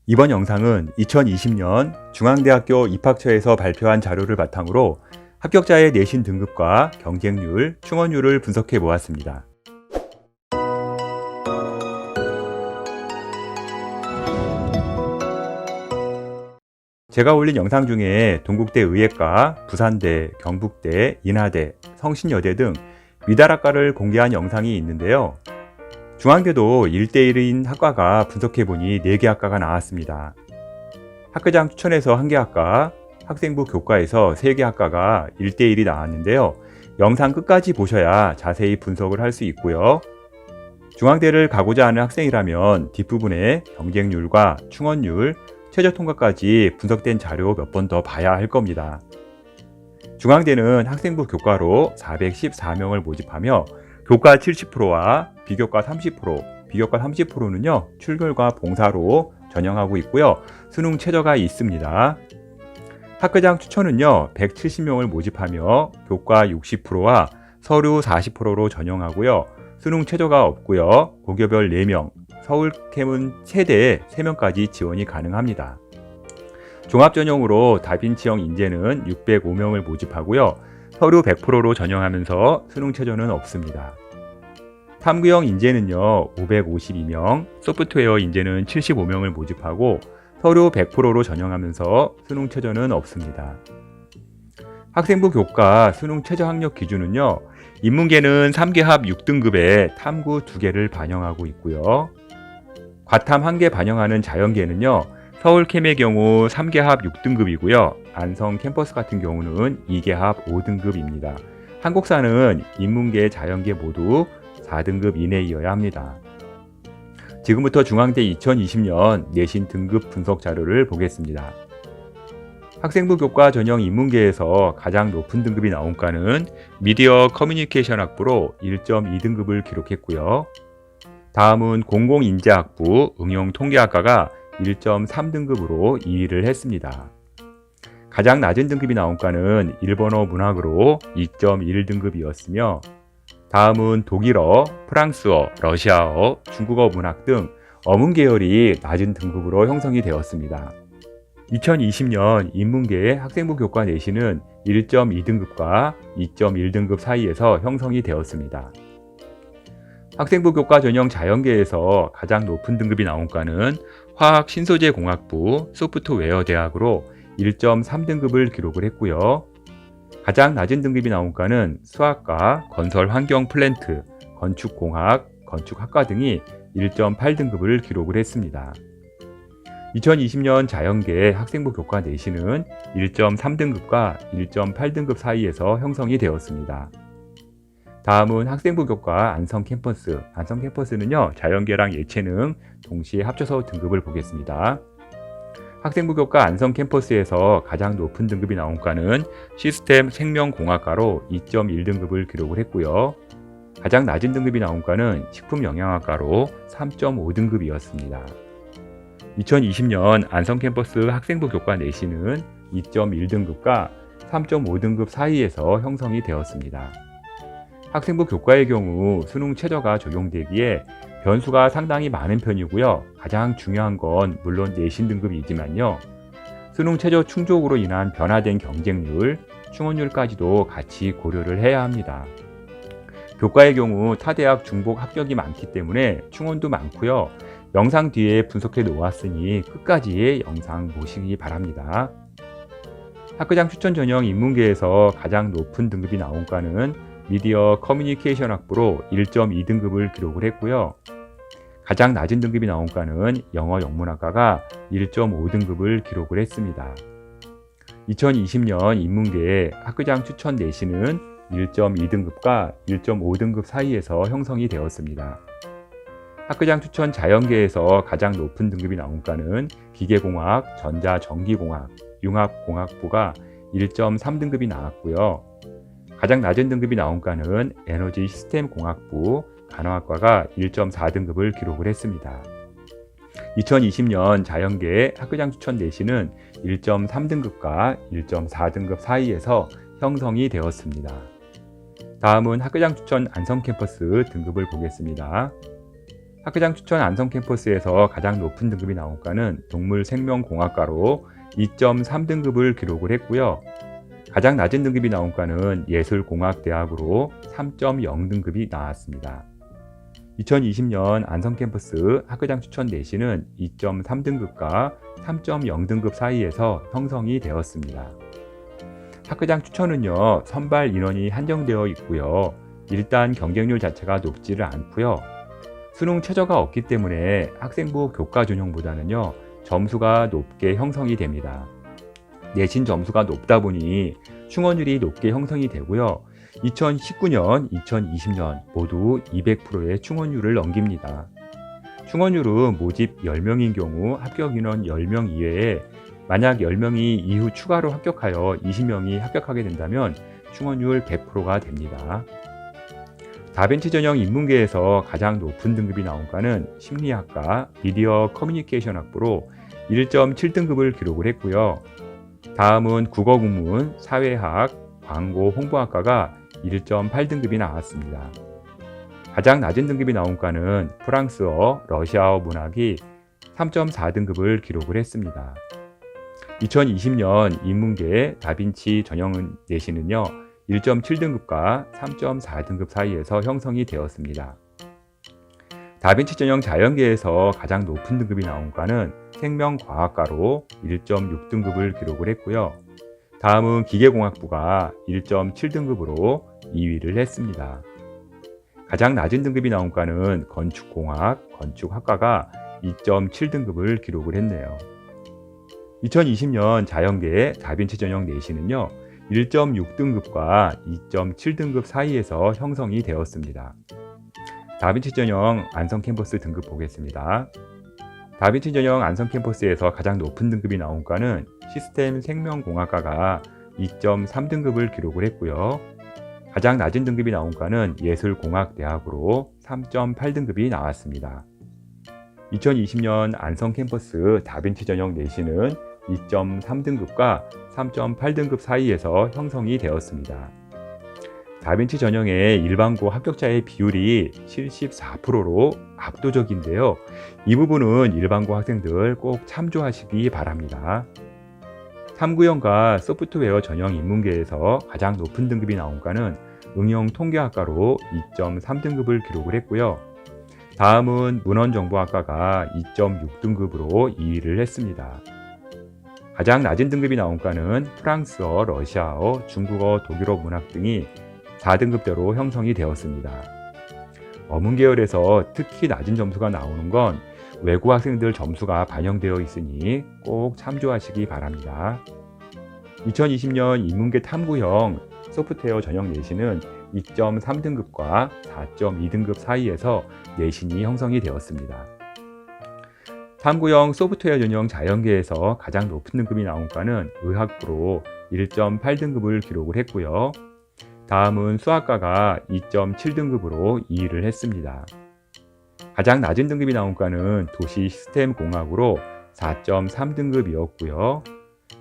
이번 영상은 2020년 중앙대학교 입학처에서 발표한 자료를 바탕으로 합격자의 내신 등급과 경쟁률, 충원율을 분석해 보았습니다. 제가 올린 영상 중에 동국대 의예과, 부산대, 경북대, 인하대, 성신여대 등 미달학과를 공개한 영상이 있는데요. 중앙대도 1대1인 학과가 분석해보니 4개 학과가 나왔습니다. 학교장 추천에서 1개 학과, 학생부 교과에서 3개 학과가 1대1이 나왔는데요. 영상 끝까지 보셔야 자세히 분석을 할 수 있고요. 중앙대를 가고자 하는 학생이라면 뒷부분에 경쟁률과 충원율, 최저 통과까지 분석된 자료 몇 번 더 봐야 할 겁니다. 중앙대는 학생부 교과로 414명을 모집하며 교과 70%와 비교과 30%, 비교과 30%는요, 출결과 봉사로 전형하고 있고요. 수능 최저가 있습니다. 학교장 추천은요, 170명을 모집하며 교과 60%와 서류 40%로 전형하고요. 수능 최저가 없고요. 고교별 4명, 서울캠은 최대 3명까지 지원이 가능합니다. 종합전형으로 다빈치형 인재는 605명을 모집하고요. 서류 100%로 전형하면서 수능 최저는 없습니다. 탐구형 인재는요, 552명, 소프트웨어 인재는 75명을 모집하고 서류 100%로 전형하면서 수능 최저는 없습니다. 학생부 교과 수능 최저 학력 기준은요, 인문계는 3개 합 6등급에 탐구 2개를 반영하고 있고요. 과탐 1개 반영하는 자연계는요, 서울캠의 경우 3개 합 6등급이고요. 안성 캠퍼스 같은 경우는 2개 합 5등급입니다. 한국사는 인문계, 자연계 모두 4등급 이내이어야 합니다. 지금부터 중앙대 2020년 내신 등급 분석 자료를 보겠습니다. 학생부 교과 전형 인문계에서 가장 높은 등급이 나온 과는 미디어 커뮤니케이션 학부로 1.2등급을 기록했고요. 다음은 공공인재학부 응용통계학과가 1.3등급으로 2위를 했습니다. 가장 낮은 등급이 나온 과는 일본어 문학으로 2.1등급이었으며 다음은 독일어, 프랑스어, 러시아어, 중국어 문학 등 어문 계열이 낮은 등급으로 형성이 되었습니다. 2020년 인문계의 학생부 교과 내신은 1.2등급과 2.1등급 사이에서 형성이 되었습니다. 학생부 교과 전형 자연계에서 가장 높은 등급이 나온 과는 화학 신소재 공학부 소프트웨어 대학으로 1.3등급을 기록을 했고요. 가장 낮은 등급이 나온 과는 수학과 건설 환경 플랜트, 건축공학, 건축학과 등이 1.8등급을 기록을 했습니다. 2020년 자연계 학생부 교과 내신은 1.3등급과 1.8등급 사이에서 형성이 되었습니다. 다음은 학생부 교과 안성 캠퍼스. 안성 캠퍼스는요, 자연계랑 예체능 동시에 합쳐서 등급을 보겠습니다. 학생부 교과 안성 캠퍼스에서 가장 높은 등급이 나온 과는 시스템 생명공학과로 2.1등급을 기록을 했고요. 가장 낮은 등급이 나온 과는 식품영양학과로 3.5등급이었습니다. 2020년 안성 캠퍼스 학생부 교과 내신은 2.1등급과 3.5등급 사이에서 형성이 되었습니다. 학생부 교과의 경우 수능 최저가 적용되기에 변수가 상당히 많은 편이고요. 가장 중요한 건 물론 내신 등급이지만요. 수능 최저 충족으로 인한 변화된 경쟁률, 충원율까지도 같이 고려를 해야 합니다. 교과의 경우 타대학 중복 합격이 많기 때문에 충원도 많고요. 영상 뒤에 분석해 놓았으니 끝까지 영상 보시기 바랍니다. 학교장 추천 전형 인문계에서 가장 높은 등급이 나온 과는 미디어 커뮤니케이션 학부로 1.2등급을 기록을 했고요. 가장 낮은 등급이 나온 과는 영어 영문학과가 1.5등급을 기록을 했습니다. 2020년 인문계의 학교장 추천 내신은 1.2등급과 1.5등급 사이에서 형성이 되었습니다. 학교장 추천 자연계에서 가장 높은 등급이 나온 과는 기계공학, 전자전기공학, 융합공학부가 1.3등급이 나왔고요. 가장 낮은 등급이 나온 과는 에너지 시스템 공학부, 간호학과가 1.4등급을 기록을 했습니다. 2020년 자연계 학교장 추천 내신은 1.3등급과 1.4등급 사이에서 형성이 되었습니다. 다음은 학교장 추천 안성 캠퍼스 등급을 보겠습니다. 학교장 추천 안성 캠퍼스에서 가장 높은 등급이 나온 과는 동물생명공학과로 2.3등급을 기록을 했고요. 가장 낮은 등급이 나온 과는 예술공학대학으로 3.0등급이 나왔습니다. 2020년 안성 캠퍼스 학교장 추천 내신은 2.3등급과 3.0등급 사이에서 형성이 되었습니다. 학교장 추천은요, 선발 인원이 한정되어 있고요. 일단 경쟁률 자체가 높지를 않고요. 수능 최저가 없기 때문에 학생부 교과 전형보다는요, 점수가 높게 형성이 됩니다. 내신 점수가 높다 보니 충원율이 높게 형성이 되고요. 2019년, 2020년 모두 200%의 충원율을 넘깁니다. 충원율은 모집 10명인 경우 합격 인원 10명 이외에 만약 10명이 이후 추가로 합격하여 20명이 합격하게 된다면 충원율 100%가 됩니다. 다빈치 전형 인문계에서 가장 높은 등급이 나온 과는 심리학과 미디어 커뮤니케이션 학부로 1.7등급을 기록을 했고요. 다음은 국어국문, 사회학, 광고 홍보학과가 1.8등급이 나왔습니다. 가장 낮은 등급이 나온 과는 프랑스어, 러시아어 문학이 3.4등급을 기록을 했습니다. 2020년 인문계 다빈치 전형 내신은요, 1.7등급과 3.4등급 사이에서 형성이 되었습니다. 다빈치 전형 자연계에서 가장 높은 등급이 나온 과는 생명과학과로 1.6등급을 기록을 했고요. 다음은 기계공학부가 1.7등급으로 2위를 했습니다. 가장 낮은 등급이 나온 과는 건축공학, 건축학과가 2.7등급을 기록을 했네요. 2020년 자연계 다빈치 전형 내신은요, 1.6등급과 2.7등급 사이에서 형성이 되었습니다. 다빈치 전형 안성 캠퍼스 등급 보겠습니다. 다빈치 전형 안성 캠퍼스에서 가장 높은 등급이 나온 과는 시스템 생명공학과가 2.3등급을 기록을 했고요. 가장 낮은 등급이 나온 과는 예술공학대학으로 3.8등급이 나왔습니다. 2020년 안성 캠퍼스 다빈치 전형 내신은 2.3등급과 3.8등급 사이에서 형성이 되었습니다. 다빈치 전형의 일반고 합격자의 비율이 74%로 압도적인데요. 이 부분은 일반고 학생들 꼭 참조하시기 바랍니다. 탐구형과 소프트웨어 전형 인문계에서 가장 높은 등급이 나온 과는 응용통계학과로 2.3등급을 기록을 했고요. 다음은 문헌정보학과가 2.6등급으로 2위를 했습니다. 가장 낮은 등급이 나온 과는 프랑스어, 러시아어, 중국어, 독일어 문학 등이 4등급대로 형성이 되었습니다. 어문계열에서 특히 낮은 점수가 나오는 건 외국 학생들 점수가 반영되어 있으니 꼭 참조하시기 바랍니다. 2020년 인문계 탐구형 소프트웨어 전형 내신은 2.3등급과 4.2등급 사이에서 내신이 형성이 되었습니다. 탐구형 소프트웨어 전형 자연계에서 가장 높은 등급이 나온 과는 의학부로 1.8등급을 기록을 했고요. 다음은 수학과가 2.7등급으로 2위를 했습니다. 가장 낮은 등급이 나온 과는 도시 시스템 공학으로 4.3등급이었고요.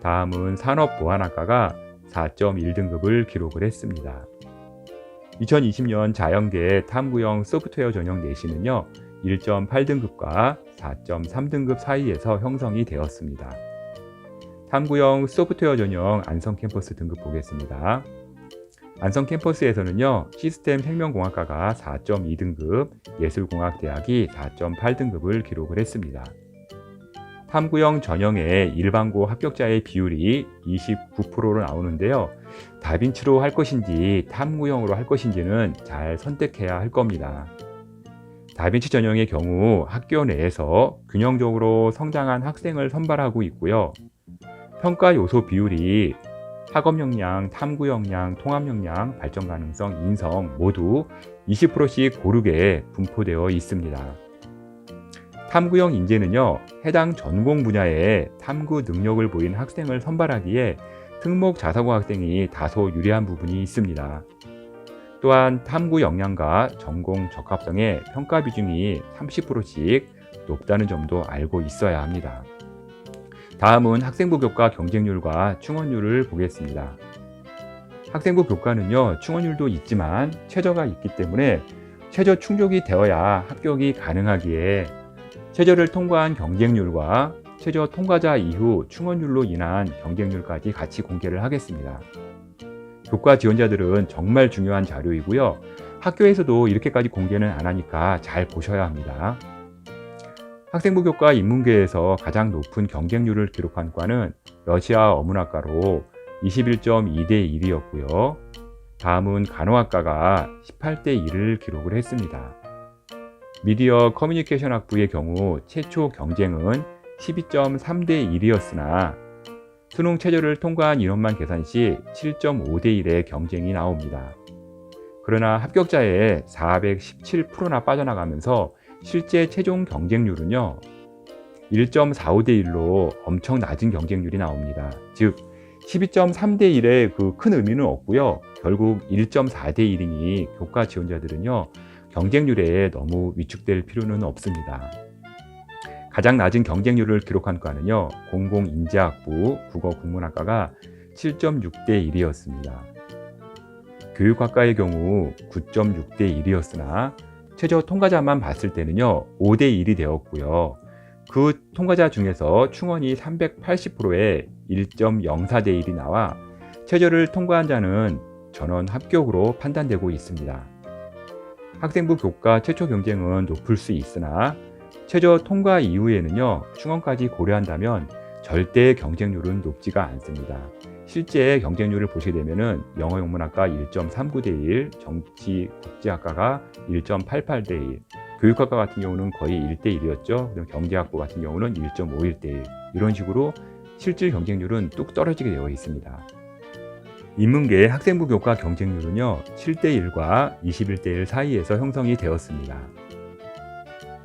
다음은 산업보안학과가 4.1등급을 기록을 했습니다. 2020년 자연계 탐구형 소프트웨어 전형 내신은요, 1.8등급과 4.3등급 사이에서 형성이 되었습니다. 탐구형 소프트웨어 전형 안성 캠퍼스 등급 보겠습니다. 안성 캠퍼스에서는요, 시스템 생명공학과가 4.2등급, 예술공학대학이 4.8등급을 기록을 했습니다. 탐구형 전형의 일반고 합격자의 비율이 29%로 나오는데요. 다빈치로 할 것인지 탐구형으로 할 것인지는 잘 선택해야 할 겁니다. 다빈치 전형의 경우 학교 내에서 균형적으로 성장한 학생을 선발하고 있고요. 평가 요소 비율이 학업 역량, 탐구 역량, 통합 역량, 발전 가능성, 인성 모두 20%씩 고르게 분포되어 있습니다. 탐구형 인재는요, 해당 전공 분야에 탐구 능력을 보인 학생을 선발하기에 특목 자사고 학생이 다소 유리한 부분이 있습니다. 또한 탐구 역량과 전공 적합성의 평가 비중이 30%씩 높다는 점도 알고 있어야 합니다. 다음은 학생부 교과 경쟁률과 충원율을 보겠습니다. 학생부 교과는요, 충원율도 있지만 최저가 있기 때문에 최저 충족이 되어야 합격이 가능하기에 최저를 통과한 경쟁률과 최저 통과자 이후 충원율로 인한 경쟁률까지 같이 공개를 하겠습니다. 교과 지원자들은 정말 중요한 자료이고요. 학교에서도 이렇게까지 공개는 안 하니까 잘 보셔야 합니다. 학생부 교과 인문계에서 가장 높은 경쟁률을 기록한 과는 러시아 어문학과로 21.2대 1이었고요. 다음은 간호학과가 18대 1을 기록을 했습니다. 미디어 커뮤니케이션 학부의 경우 최초 경쟁은 12.3대 1이었으나 수능 최저를 통과한 인원만 계산 시 7.5대 1의 경쟁이 나옵니다. 그러나 합격자의 417%나 빠져나가면서 실제 최종 경쟁률은요 1.45대 1로 엄청 낮은 경쟁률이 나옵니다. 즉 12.3대 1의 그 큰 의미는 없고요. 결국 1.4대 1이니 교과 지원자들은요 경쟁률에 너무 위축될 필요는 없습니다. 가장 낮은 경쟁률을 기록한 과는요 공공인재학부 국어국문학과가 7.6대 1이었습니다. 교육학과의 경우 9.6대 1이었으나 최저 통과자만 봤을 때는요 5대 1이 되었고요. 그 통과자 중에서 충원이 380%에 1.04대 1이 나와 최저를 통과한 자는 전원 합격으로 판단되고 있습니다. 학생부 교과 최초 경쟁은 높을 수 있으나 최저 통과 이후에는요 충원까지 고려한다면 절대 경쟁률은 높지가 않습니다. 실제 경쟁률을 보시게 되면은 영어 영문학과 1.39대 1, 정치 국제학과가 1.88대 1, 교육학과 같은 경우는 거의 1대 1이었죠. 그리고 경제학부 같은 경우는 1.51대 1 이런 식으로 실질 경쟁률은 뚝 떨어지게 되어 있습니다. 인문계 학생부 교과 경쟁률은요 7대 1과 21대 1 사이에서 형성이 되었습니다.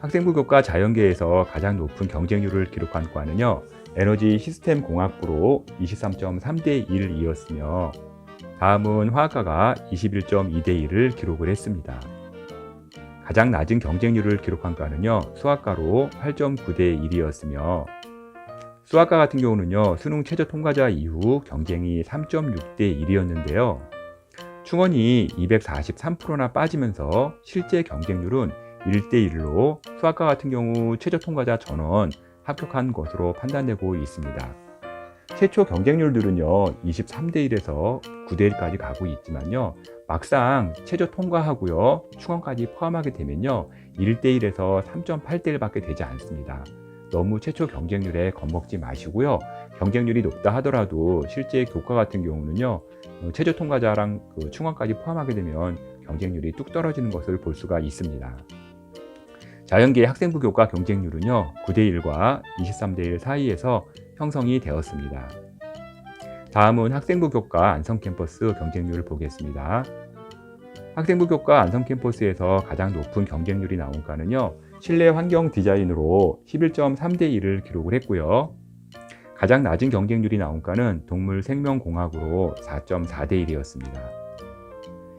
학생부 교과 자연계에서 가장 높은 경쟁률을 기록한 과는요 에너지 시스템 공학부로 23.3대 1이었으며 다음은 화학과가 21.2대 1을 기록을 했습니다. 가장 낮은 경쟁률을 기록한 과는요 수학과로 8.9대 1이었으며 수학과 같은 경우는요 수능 최저 통과자 이후 경쟁이 3.6대 1이었는데요 충원이 243%나 빠지면서 실제 경쟁률은 1대 1로 수학과 같은 경우 최저 통과자 전원 합격한 것으로 판단되고 있습니다. 최초 경쟁률들은요 23대 1에서 9대 1까지 가고 있지만요 막상 최저 통과하고요 충원까지 포함하게 되면요 1대 1에서 3.8대 1밖에 되지 않습니다. 너무 최초 경쟁률에 겁먹지 마시고요 경쟁률이 높다 하더라도 실제 교과 같은 경우는요 최저 통과자랑 그 충원까지 포함하게 되면 경쟁률이 뚝 떨어지는 것을 볼 수가 있습니다. 자연계 학생부 교과 경쟁률은요 9대 1과 23대 1 사이에서 형성이 되었습니다. 다음은 학생부 교과 안성캠퍼스 경쟁률을 보겠습니다. 학생부 교과 안성캠퍼스에서 가장 높은 경쟁률이 나온 과는요 실내 환경 디자인으로 11.3대 1을 기록을 했고요. 가장 낮은 경쟁률이 나온 과는 동물 생명공학으로 4.4대 1이었습니다.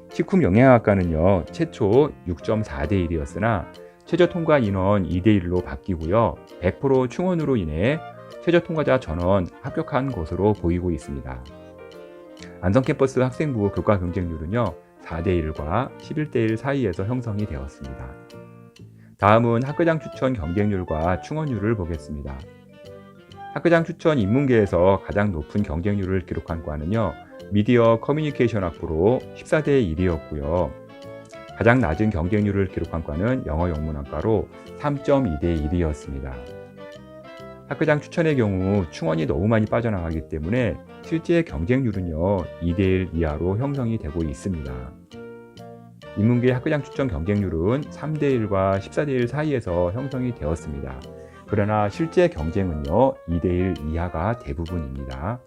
식품 영양학과는요 최초 6.4대 1이었으나 최저 통과 인원 2대 1로 바뀌고요. 100% 충원으로 인해 최저 통과자 전원 합격한 것으로 보이고 있습니다. 안성캠퍼스 학생부 교과 경쟁률은요 4대 1과 11대 1 사이에서 형성이 되었습니다. 다음은 학교장 추천 경쟁률과 충원율을 보겠습니다. 학교장 추천 인문계에서 가장 높은 경쟁률을 기록한 과는요 미디어 커뮤니케이션 학부로 14대 1이었고요. 가장 낮은 경쟁률을 기록한 과는 영어 영문학과로 3.2대 1이었습니다. 학교장 추천의 경우 충원이 너무 많이 빠져나가기 때문에 실제 경쟁률은요 2대 1 이하로 형성이 되고 있습니다. 인문계 학교장 추천 경쟁률은 3대 1과 14대 1 사이에서 형성이 되었습니다. 그러나 실제 경쟁은요 2대 1 이하가 대부분입니다.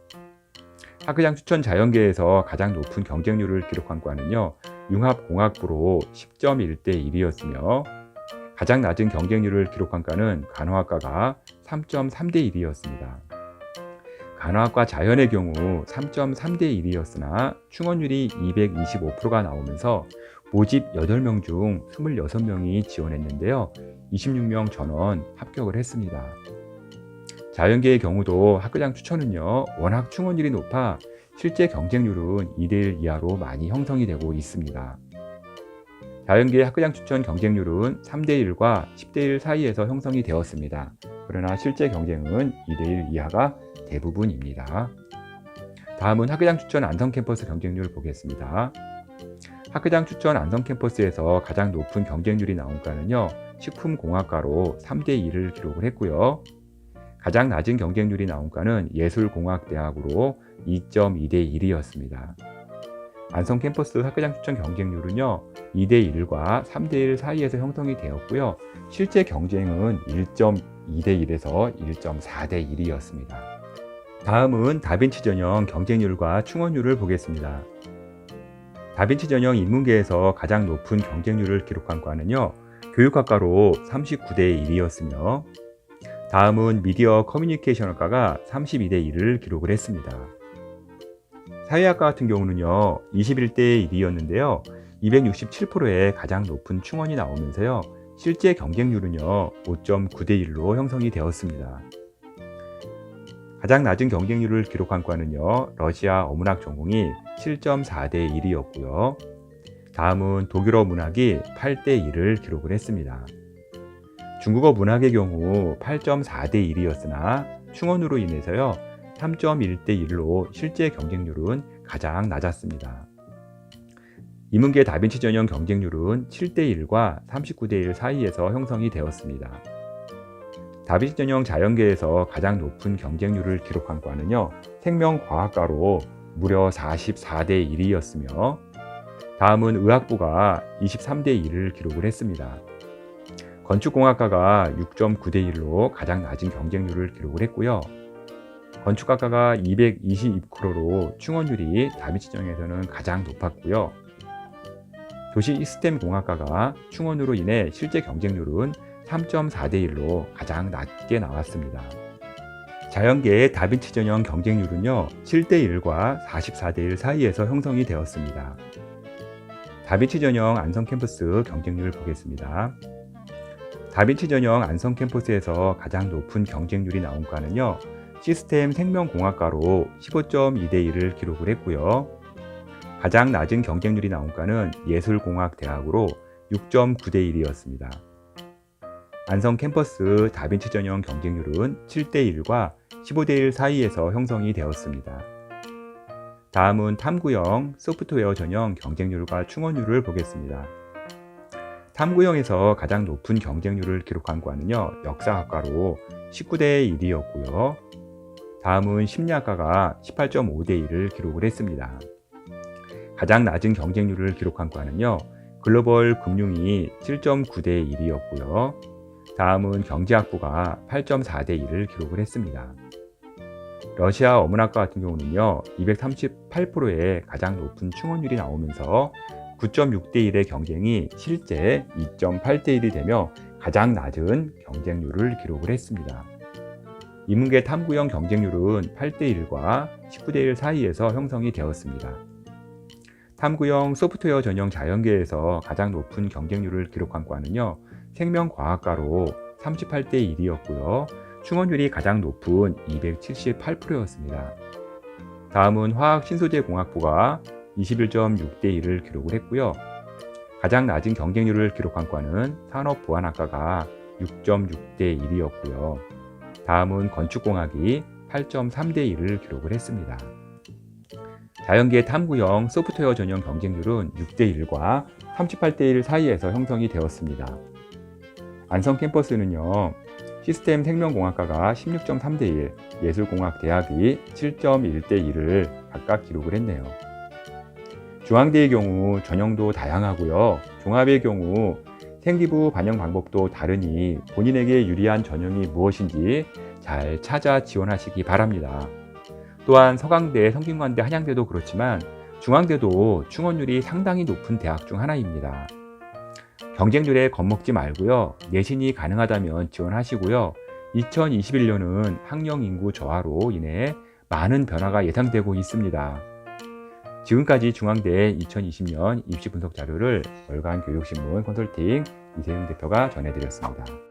학교장 추천 자연계에서 가장 높은 경쟁률을 기록한 과는요 융합공학부로 10.1대 1이었으며 가장 낮은 경쟁률을 기록한 과는 간호학과가 3.3대 1이었습니다. 간호학과 자연의 경우 3.3대 1이었으나 충원율이 225%가 나오면서 모집 8명 중 26명이 지원했는데요. 26명 전원 합격을 했습니다. 자연계의 경우도 학교장 추천은요 워낙 충원율이 높아 실제 경쟁률은 2대 1 이하로 많이 형성이 되고 있습니다. 자연계의 학교장 추천 경쟁률은 3대1과 10대1 사이에서 형성이 되었습니다. 그러나 실제 경쟁은 2대1 이하가 대부분입니다. 다음은 학교장 추천 안성 캠퍼스 경쟁률 보겠습니다. 학교장 추천 안성 캠퍼스에서 가장 높은 경쟁률이 나온 과는요, 식품공학과로 3대2를 기록을 했고요. 가장 낮은 경쟁률이 나온 과는 예술공학대학으로 2.2대1이었습니다. 안성 캠퍼스 학교장 추천 경쟁률은요, 2대1과 3대1 사이에서 형성이 되었고요. 실제 경쟁은 1.2대1에서 1.4대1이었습니다. 다음은 다빈치 전형 경쟁률과 충원률을 보겠습니다. 다빈치 전형 인문계에서 가장 높은 경쟁률을 기록한 과는요, 교육학과로 39대1이었으며 다음은 미디어 커뮤니케이션학과가 32대1을 기록을 했습니다. 사회학과 같은 경우는요, 21대1이었는데요, 267%의 가장 높은 충원이 나오면서요, 실제 경쟁률은요, 5.9대1로 형성이 되었습니다. 가장 낮은 경쟁률을 기록한 과는요, 러시아 어문학 전공이 7.4대1이었고요. 다음은 독일어 문학이 8대1을 기록을 했습니다. 중국어 문학의 경우 8.4대1이었으나 충원으로 인해서요, 3.1대1로 실제 경쟁률은 가장 낮았습니다. 인문계 다빈치 전형 경쟁률은 7대1과 39대1 사이에서 형성이 되었습니다. 다빈치 전형 자연계에서 가장 높은 경쟁률을 기록한 과는요, 생명과학과로 무려 44대1이었으며 다음은 의학부가 23대1을 기록을 했습니다. 건축공학과가 6.9대1로 가장 낮은 경쟁률을 기록을 했고요. 건축학과가 222%로 충원율이 다빈치 전형에서는 가장 높았고요. 도시시스템공학과가 충원으로 인해 실제 경쟁률은 3.4대1로 가장 낮게 나왔습니다. 자연계의 다빈치 전형 경쟁률은요, 7대1과 44대1 사이에서 형성이 되었습니다. 다빈치 전형 안성 캠퍼스 경쟁률 보겠습니다. 다빈치 전형 안성 캠퍼스에서 가장 높은 경쟁률이 나온 과는요, 시스템 생명공학과로 15.2대1을 기록을 했고요. 가장 낮은 경쟁률이 나온 과는 예술공학대학으로 6.9대1이었습니다. 안성 캠퍼스 다빈치 전형 경쟁률은 7대1과 15대1 사이에서 형성이 되었습니다. 다음은 탐구형 소프트웨어 전형 경쟁률과 충원률을 보겠습니다. 탐구형에서 가장 높은 경쟁률을 기록한 과는요, 역사학과로 19대1이었고요. 다음은 심리학과가 18.5대1을 기록을 했습니다. 가장 낮은 경쟁률을 기록한 과는요, 글로벌 금융이 7.9대1이었고요. 다음은 경제학부가 8.4대1을 기록을 했습니다. 러시아 어문학과 같은 경우는요, 238%의 가장 높은 충원율이 나오면서 9.6대1의 경쟁이 실제 2.8대1이 되며 가장 낮은 경쟁률을 기록을 했습니다. 인문계 탐구형 경쟁률은 8대1과 19대1 사이에서 형성이 되었습니다. 탐구형 소프트웨어 전형 자연계에서 가장 높은 경쟁률을 기록한 과는요, 생명과학과로 38대1이었고요. 충원율이 가장 높은 278%였습니다. 다음은 화학신소재공학부가 21.6대1을 기록을 했고요. 가장 낮은 경쟁률을 기록한 과는 산업보안학과가 6.6대1이었고요. 다음은 건축공학이 8.3대1을 기록을 했습니다. 자연계 탐구형 소프트웨어 전형 경쟁률은 6대1과 38대1 사이에서 형성이 되었습니다. 안성 캠퍼스는요, 시스템 생명공학과가 16.3대1, 예술공학대학이 7.1대1을 각각 기록을 했네요. 중앙대의 경우 전형도 다양하고요. 종합의 경우 생기부 반영 방법도 다르니 본인에게 유리한 전형이 무엇인지 잘 찾아 지원하시기 바랍니다. 또한 서강대, 성균관대, 한양대도 그렇지만 중앙대도 충원율이 상당히 높은 대학 중 하나입니다. 경쟁률에 겁먹지 말고요. 내신이 가능하다면 지원하시고요. 2021년은 학령 인구 저하로 인해 많은 변화가 예상되고 있습니다. 지금까지 중앙대 2020년 입시 분석 자료를 월간 교육신문 컨설팅 이세용 대표가 전해드렸습니다.